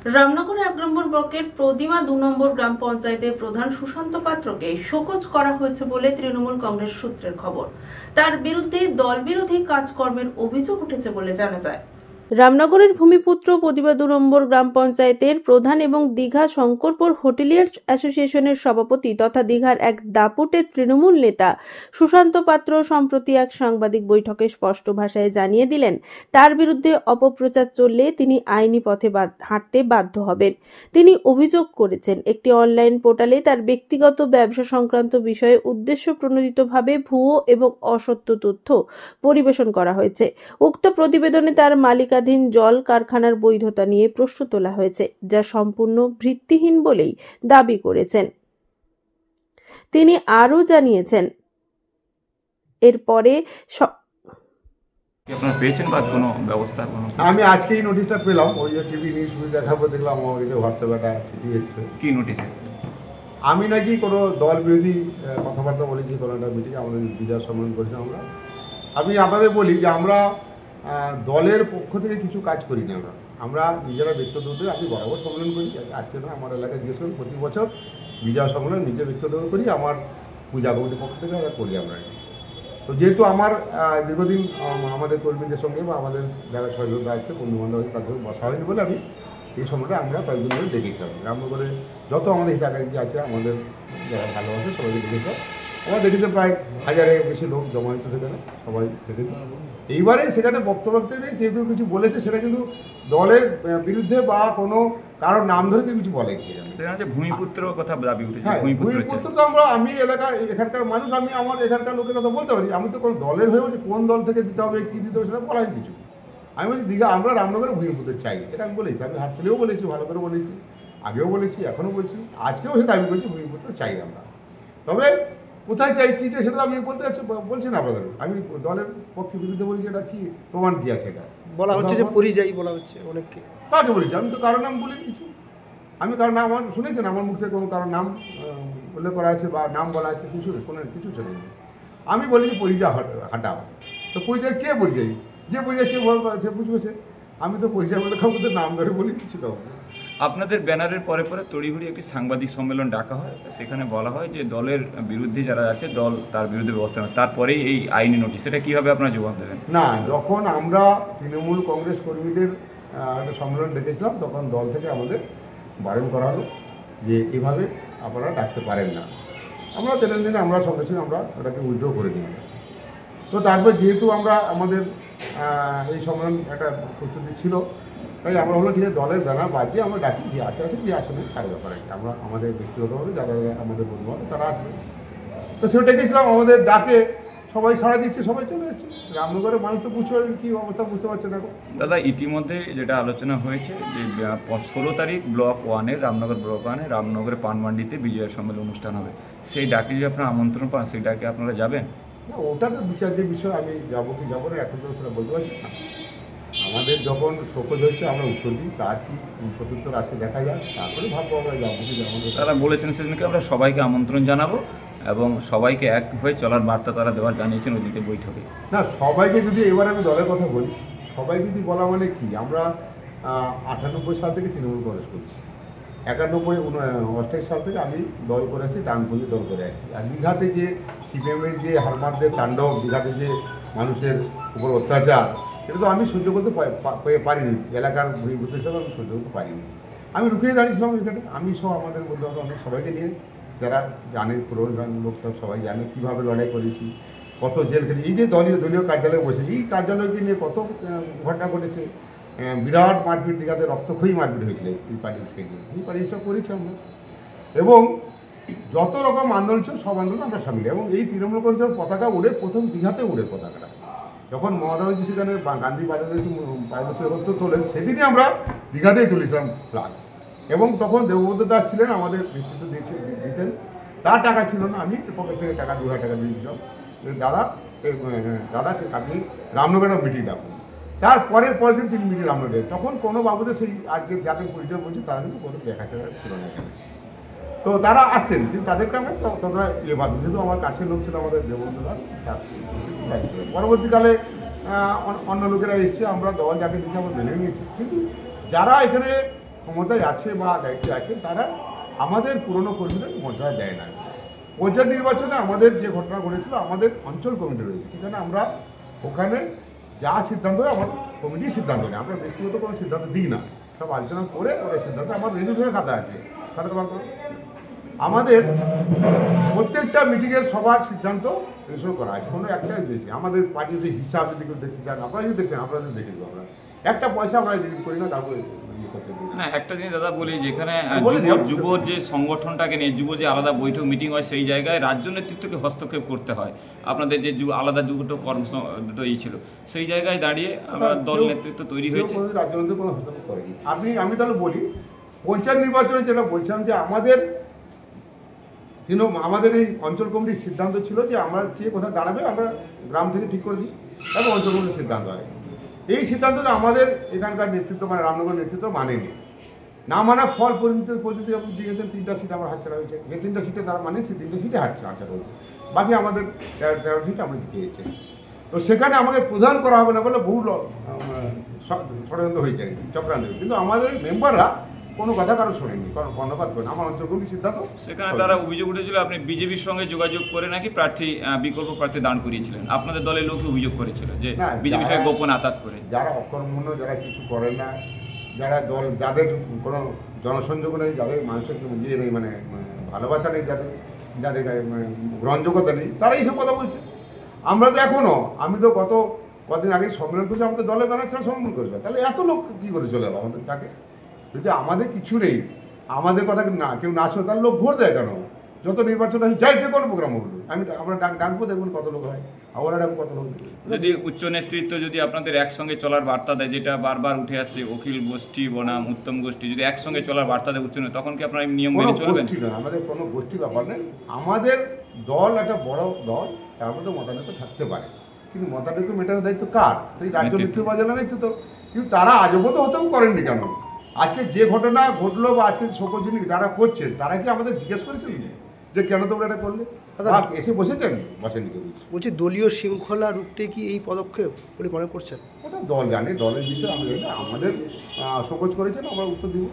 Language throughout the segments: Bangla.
রামনগর ১ নম্বর ব্লকের প্রতিমা ২ নম্বর গ্রাম পঞ্চায়েতের প্রধান সুশান্ত পাত্রকে শোকজ করা হয়েছে বলে তৃণমূল কংগ্রেস সূত্রের খবর। তার বিরুদ্ধে দলবিরোধী কাজকর্মের অভিযোগ উঠেছে বলে জানা যায়। রামনগরের ভূমিপুত্র প্রতিমা ২ নম্বর গ্রাম পঞ্চায়েতের প্রধান এবং দীঘা শঙ্করপুর হোটেলিয়ার্স অ্যাসোসিয়েশনের সভাপতি তথা দীঘার এক দাপুটে তৃণমূল নেতা সুশান্ত পাত্র সম্প্রতি এক সাংবাদিক বৈঠকে স্পষ্ট ভাষায় জানিয়ে দিলেন, তার বিরুদ্ধে অপপ্রচার চললে তিনি আইনি পথে হাঁটতে বাধ্য হবেন। তিনি অভিযোগ করেছেন, একটি অনলাইন পোর্টালে তার ব্যক্তিগত ব্যবসা সংক্রান্ত বিষয়ে উদ্দেশ্য প্রণোদিতভাবে ভুয়ো এবং অসত্য তথ্য পরিবেশন করা হয়েছে। উক্ত প্রতিবেদনে তার মালিকানাধীন জল কারখানার বৈধতা নিয়ে প্রশ্ন তোলা হয়েছে, যা সম্পূর্ণ ভিত্তিহীন বলেই দাবি করেছেন। তিনি আরও জানিয়েছেন, এরপরে আপনারা পেয়েছেন বা কোনো ব্যবস্থা কোনো? আমি আজকেই নোটিশটা পেলাম, ওই যে টিভি নিউজ দেখাবো দেখলাম আমার কাছে হোয়াটসঅ্যাপে একটা চিঠি এসছে। কি নোটিশ এসছে? আমি নাকি কোনো দল বিরোধী কথাবার্তা বলেছি, কোনো একটা মিটিং আমাদের বিজয় সম্মেলন করেছি আমরা। আমি আপনাদের বলি যে আমরা দলের পক্ষ থেকে কিছু কাজ করি না, আমরা নিজেরা ব্যক্তিগত, আমি বরাবর সম্মেলন করি, আজকে না আমার এলাকায় জিজ্ঞেস করি, প্রতি বছর বিজয় সম্মেলন নিজে ব্যক্তিগত করি, আমার পূজা কমিটির পক্ষ থেকে আমরা করি। আমরা তো যেহেতু আমার দীর্ঘদিন আমাদের কর্মীদের সঙ্গে বা আমাদের যারা সহযোগিতা আছে বন্ধুবান্ধব আছে তাদের বসা হয়নি বলে আমি এই সময়টা আমরা কয়েকদিন ধরে ডেকেছিলাম। রামনগরে যত আমাদের হিতাকাঙ্ক্ষী আছে, আমাদের যারা ভালোবাসে সবাইকে ডেকেছিলাম। আমরা দেখেছি প্রায় 1000-এর বেশি লোক জমায়েত সেখানে, সবাই দেখেছি। এইবারে সেখানে বক্তব্য রাখতে গিয়ে কেউ কেউ কিছু বলেছে, সেটা কিন্তু দলের বিরুদ্ধে বা কোনো কারোর নাম ধরে কেউ কিছু বলেনি। সেখানে ভূমিপুত্র কথা দাবি উঠেছে। হ্যাঁ, ভূমিপুত্র তো আমি এখানকার মানুষ, আমি আমার এখানকার লোকের কথা বলতে পারি। আমি তো কোনো দলের হয়ে বলছি কোন দল থেকে দিতে হবে, কী দিতে হবে সেটা বলাই কিছু। আমি বলছি দীঘা আমরা রামনগরে ভূমিপুত্র চাই, এটা আমি বলেছি। আমি হাত তুলেও বলেছি, ভালো করে বলেছি, আগেও বলেছি, এখনও বলছি, আজকেও সে দাবি করছি ভূমিপুত্র চাই আমরা। তবে কোথায় চাই কী চাই সেটা তো আমি বলছি না আপনাদের। আমি দলের পক্ষে বিরুদ্ধে বলেছি, এটা কি প্রমাণ কী আছে? এটা বলা হচ্ছে যে পরিযায়ী বলা হচ্ছে অনেককে। কাকে বলেছি? আমি তো কারোর নাম বলিনি কিছু। আমি কারণ নাম আমার শুনেছেন আমার মুখ থেকে কোনো কারোর নাম উল্লেখ করা আছে বা নাম বলা আছে কিছু কিছু শুনিনি। আমি বলি যে পরিচয় হাঁটাও। তো পরিচয় কে পরিচয়? যে পরিচয় সে বুঝবে সে। আমি তো পরিচয় বলে কাউকে নাম ধরে বলি কিছু কাউকে। আপনাদের ব্যানারের পরে পরে তড়িঘড়ি একটি সাংবাদিক সম্মেলন ডাকা হয়, সেখানে বলা হয় যে দলের বিরুদ্ধে যারা আছে দল তার বিরুদ্ধে ব্যবস্থা নেয়, তারপরেই এই আইনি নোটিশ। এটা কীভাবে আপনারা জবাব দেবেন? না, যখন আমরা তৃণমূল কংগ্রেস কর্মীদের একটা সম্মেলন ডেকেছিলাম তখন দল থেকে আমাদের বারণ করা হলো যে এভাবে আপনারা ডাকতে পারেন না। আমরা দিনে আমরা সঙ্গে সঙ্গে আমরা ওটাকে উইথড্র করে নিই। তো তারপর যেহেতু আমরা আমাদের এই সম্মেলন একটা প্রস্তুতি ছিল, তাই আমরা হলো ঠিক আছে দলের ব্যানার বাদ দিয়ে আমরা ডাকি, যে আসে যে আসে না তার ব্যাপারে আমরা আমাদের ব্যক্তিগতভাবে যারা আমাদের বন্ধুবান্ধব তারা আসবে। তো সেটা ডেকেছিলাম, আমাদের ডাকে সবাই সাড়া দিচ্ছে, সবাই চলে এসছে। রামনগরের মানুষ তো বুঝতে পারবেন কী অবস্থা, বুঝতে পারছে না। দাদা, ইতিমধ্যে যেটা আলোচনা হয়েছে যে 16 তারিখ ব্লক 1-এর রামনগর ব্লক 1-এ রামনগরের পানমান্ডিতে বিজয় সম্মেলন অনুষ্ঠান হবে। সেই ডাকে যদি আপনারা আমন্ত্রণ পান, সেই ডাকে আপনারা যাবেন? না, ওটা তো বিচার্যের বিষয়। আমি যাবো কি যাবো না এখন তো সেটা বলতে পারছি না। আমাদের যখন শোকজ হয়েছে আমরা উত্তর দিই, তার কি প্রত্যুত্তর আসে দেখা যায়, তারপরে ভাববো আমরা যাবো কি যাবো। তারা বলেছেন সেদিনকে আমরা সবাইকে আমন্ত্রণ জানাবো এবং সবাইকে এক হয়ে চলার বার্তা তারা দেওয়ার জানিয়েছেন ওদিকে বৈঠকে। না, সবাইকে যদি এবার আমি দলের কথা বলি, সবাই যদি বলা মানে কি, আমরা 98 সাল থেকে তৃণমূল কংগ্রেস করছি, 88 সাল থেকে আমি দল করে আসছি, ডানপন্থী দল করে আসছি। আর দীঘাতে যে সিপিএমের যে হারমাদদের তাণ্ডব, দীঘাতে যে মানুষের উপর অত্যাচার, এটা তো আমি সহ্য করতে পারিনি। এলাকার ভূমিপুত্র হিসাবে আমি সহ্য করতে পারিনি। আমি রুখিয়ে দাঁড়িয়েছিলাম এখানে, আমি সহ আমাদের মধ্যে অনেক সবাইকে নিয়ে, যারা জানেন পুরোনো লোক সবাই জানে কীভাবে লড়াই করেছি, কত জেল খেটে। এই যে দলীয় কার্যালয়ে বসে, এই কার্যালয়কে নিয়ে কত ঘটনা ঘটেছে। বিরাট মারপিট, দীঘাতে রক্তক্ষয়ী মারপিট হয়েছিল এই পার্টিকে নিয়ে। এই পার্টিটা করেছি আমরা, এবং যত রকম আন্দোলন ছিল সব আন্দোলন আমরা সামিল। এবং এই তৃণমূল কংগ্রেসের পতাকা উড়ে প্রথম দীঘাতে উড়ে পতাকাটা, যখন মমতা ব্যানার্জি সেখানে গান্ধী পাদযাত্রা তোলেন, সেদিনই আমরা দীঘাতেই তুলেছিলাম ফ্ল্যাগ। এবং তখন দেবব্রত দাস ছিলেন আমাদের নেতৃত্ব দিতেন, তার টাকা ছিল না, আমি পকেট থেকে টাকা 2000 টাকা দিয়েছিলাম, দাদা আপনি রামনগরের মিটিং ডাকুন। পরের দিন তিনি মিটিং রামনগরে, তখন কোনো বাবুদের সেই আজকে যাদের পরিচয় বলছি তারা কিন্তু কোনো দেখাশোনা ছিল না এখানে। তো তারা আসতেন, কিন্তু তাদেরকে আমি ততটা ভাবি, যেহেতু আমার কাছের লোক ছিল আমাদের দেবব্রত দাস। পরবর্তীকালে অন্য লোকেরা এসছে, আমরা দল যাকে দিচ্ছি আমরা মেনে নিয়েছি। কিন্তু যারা এখানে ক্ষমতায় আছে বা দায়িত্বে আছে তারা আমাদের পুরনো কর্মীদের মর্যাদা দেয় না। পঞ্চায়েত নির্বাচনে আমাদের যে ঘটনা ঘটেছিল, আমাদের অঞ্চল কমিটি রয়েছে, সেখানে আমরা ওখানে যা সিদ্ধান্ত হয় আমাদের কমিটির সিদ্ধান্ত নেয়, আমরা ব্যক্তিগত কোনো সিদ্ধান্ত দিই না, সব আলোচনা করে ওরা সিদ্ধান্ত। আমার রেজলিউশনের খাতা আছে, খাতাটা বার করো। আমাদের প্রত্যেকটা মিটিংয়ের সবার সিদ্ধান্ত রেজলিউশন করা আছে, কোনো একটাই দিয়েছি। আমাদের পার্টির যে হিসাব যদি কেউ দেখতে চান, আপনারা যদি দেখছেন আপনারা দেখে দেবো, আমরা একটা পয়সা আমরা দিতে করি না, তারপরে ইয়ে করতে দিই না। না, একটা জিনিস দাদা বলি, যেখানে বলে দিও। যুব যে সংগঠনটাকে নিয়ে যুব যে আলাদা বৈঠক মিটিং হয়, সেই জায়গায় রাজ্য নেতৃত্বকে হস্তক্ষেপ করতে হয়। আপনাদের যে আলাদা দুটো দুটো ছিল, সেই জায়গায় দাঁড়িয়ে আমরা দল নেতৃত্ব তৈরি হয়েছে। রাজ্য মধ্যে কোনো হস্তক্ষেপ করেনি। আমি তাহলে বলি, পঞ্চায়েত নির্বাচনে যেটা বলছিলাম যে আমাদের এই অঞ্চল কমিটির সিদ্ধান্ত ছিল যে আমরা কে কোথায় দাঁড়াবে আমরা গ্রাম থেকে ঠিক করে নিই, এবং অঞ্চল কমিটির সিদ্ধান্ত হয়। এই সিদ্ধান্তটা আমাদের এখানকার নেতৃত্ব মানে রামনগর নেতৃত্ব মানেনি। না মানা ফল পরিণতি আপনি দিয়েছেন, 3টা সিট আমার হাতছাড়া হয়েছে। যে 3টা সিটে তারা মানে সেই 3টা সিটে হাতছাড়া হয়েছে, বাকি আমাদের 13 সিট আমরা জিতে গেছি। তো সেখানে আমাকে প্রধান করা হবে না বলে বহু ষড়যন্ত্র হয়েছে, চক্রান্ত। কিন্তু আমাদের মেম্বাররা কোনো কথা কারো শোনেনি, কারণ কর্ণপাত করেন। আমার অঞ্চল কমিটির সিদ্ধান্ত। সেখানে তারা অভিযোগ উঠেছিল আপনি বিজেপির সঙ্গে যোগাযোগ করে নাকি বিকল্প প্রার্থী দাঁড় করিয়েছিলেন। আপনাদের দলের লোক অভিযোগ করেছিল যে বিজেপির সঙ্গে গোপন আঘাত করে। যারা অকর্মণ্য, যারা কিছু করে না, যারা দল, যাদের কোনো জনসংযোগ নেই, যাদের মানুষের ইয়ে নেই, মানে ভালোবাসা নেই, যাদের গ্রহণযোগ্যতা নেই, তারা এইসব কথা বলছে। আমরা তো এখনও, আমি তো কদিন আগে সম্মেলন করেছি, আমাদের দলের ব্যানার ছাড়া সম্মেলন করেছে। তাহলে এত লোক কী করে চলে যাবো আমাদের তাকে? যদি আমাদের কিছু নেই, আমাদের কথা না কেউ না শোনে, তাহলে লোক ভোট দেয় কেন? যত নির্বাচন আমি যাই, যে কোনো প্রোগ্রাম হলো আমরা ডাকবো, দেখবেন কত লোক হয়, আবার ডাকবো কত লোক দেবে। যদি উচ্চ নেতৃত্ব যদি আপনাদের একসঙ্গে চলার বার্তা দেয়, যেটা বারবার উঠে আসছে, অখিল গোষ্ঠী বনাম উত্তম গোষ্ঠী, যদি একসঙ্গে চলার বার্তা দেয় উচ্চ নেতৃত্ব, তখন কি আপনারা নিয়ম মেনে চলবেন? গোষ্ঠী নয়, আমাদের কোনো গোষ্ঠী ব্যাপার নেই। আমাদের দল একটা বড় দল, তার মধ্যে মতানৈক্য থাকতে পারে, কিন্তু মতানৈক্য মেটানোর দায়িত্ব কার? সেই রাজ্য নেতৃত্ব বা জেলা নেতৃত্ব। কিন্তু তারা আজও তো হতেও করেননি কেন? আজকে যে ঘটনা ঘটলো বা আজকে শোকজনী যারা করছেন, তারা কি আমাদের জিজ্ঞেস করেছেন যে কেন তোমরা এটা করলে? এসে বসেছেন? বসেনি কেউ। বলছি, দলীয় শৃঙ্খলা রুখতে কি এই পদক্ষেপ বলে মনে করছেন? ওটা দল জানে, দলের বিষয় আমি জানি না। আমাদের শোকজ করেছেন, আমরা উত্তর দিব,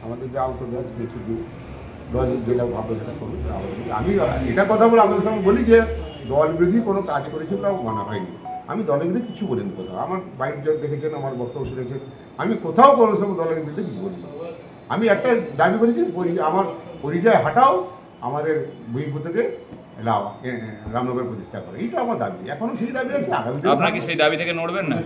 আমাদের যা উত্তর দেওয়ার কিছু দিব। দল যেটা ভাববে সেটা করবে। আমি এটা কথা বলে আপনাদের সঙ্গে বলি যে দল বিরোধী কোনো কাজ করেছে বলে মনে হয়নি। আমি দলের বিরুদ্ধে কিছু বলিনি কোথাও। আমার বাইক দেখেছেন, আমার বক্তব্য শুনেছেন, আমি কোথাও কোনো সময় দলের বিরুদ্ধে কিছু বলিনি। আমি একটা দাবি করেছি, আমার পরিচয় হাটাও, আমাদের বহির্ভূত থেকে রামনগর প্রতিষ্ঠা করে, এইটা আমার দাবি। এখনো সেই দাবি আছে। আপনারা কি সেই দাবি থেকে নড়বেন না?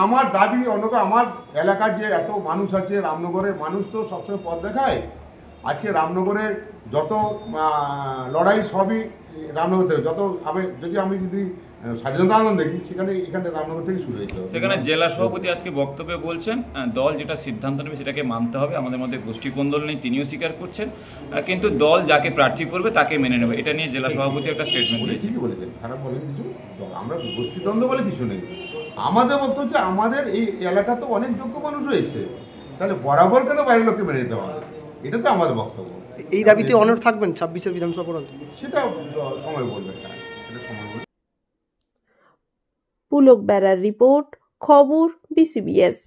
আমার দাবি অন্য, আমার এলাকার যে এত মানুষ আছে, রামনগরের মানুষ তো সবসময় পথ দেখায়। আজকে রামনগরে যত লড়াই সবই রামনগর থেকে, আমি যদি স্বাধীনতা আনন্দ দেখি, এখানে রামনগর থেকে শুরু হয়েছে। সেখানে জেলা সভাপতি আজকে বক্তব্যে বলছেন দল যেটা সিদ্ধান্ত নেবে সেটাকে মানতে হবে, আমাদের মধ্যে গোষ্ঠী কোন্দল নেই, তিনিও স্বীকার করছেন, কিন্তু দল যাকে প্রার্থী করবে তাকে মেনে নেবে। এটা নিয়ে জেলা সভাপতি একটা স্টেটমেন্ট দিয়েছে। ঠিকই বলেছেন, খারাপ বলেন কিছু। আমরা গোষ্ঠীদ্বন্দ্ব বলে কিছু নেই। আমাদের বক্তব্য হচ্ছে আমাদের এই এলাকা তো অনেক যোগ্য মানুষ রয়েছে, তাহলে বরাবর কেন বাইরের লোককে মেনে নিতে হবে? এটা তো আমাদের বক্তব্য। এই দাবিতে অনড় থাকবেন 26-এর বিধানসভা পর্যন্ত? সেটা সময় বলবে। পুলক বেড়ার রিপোর্ট, খবর BCBS।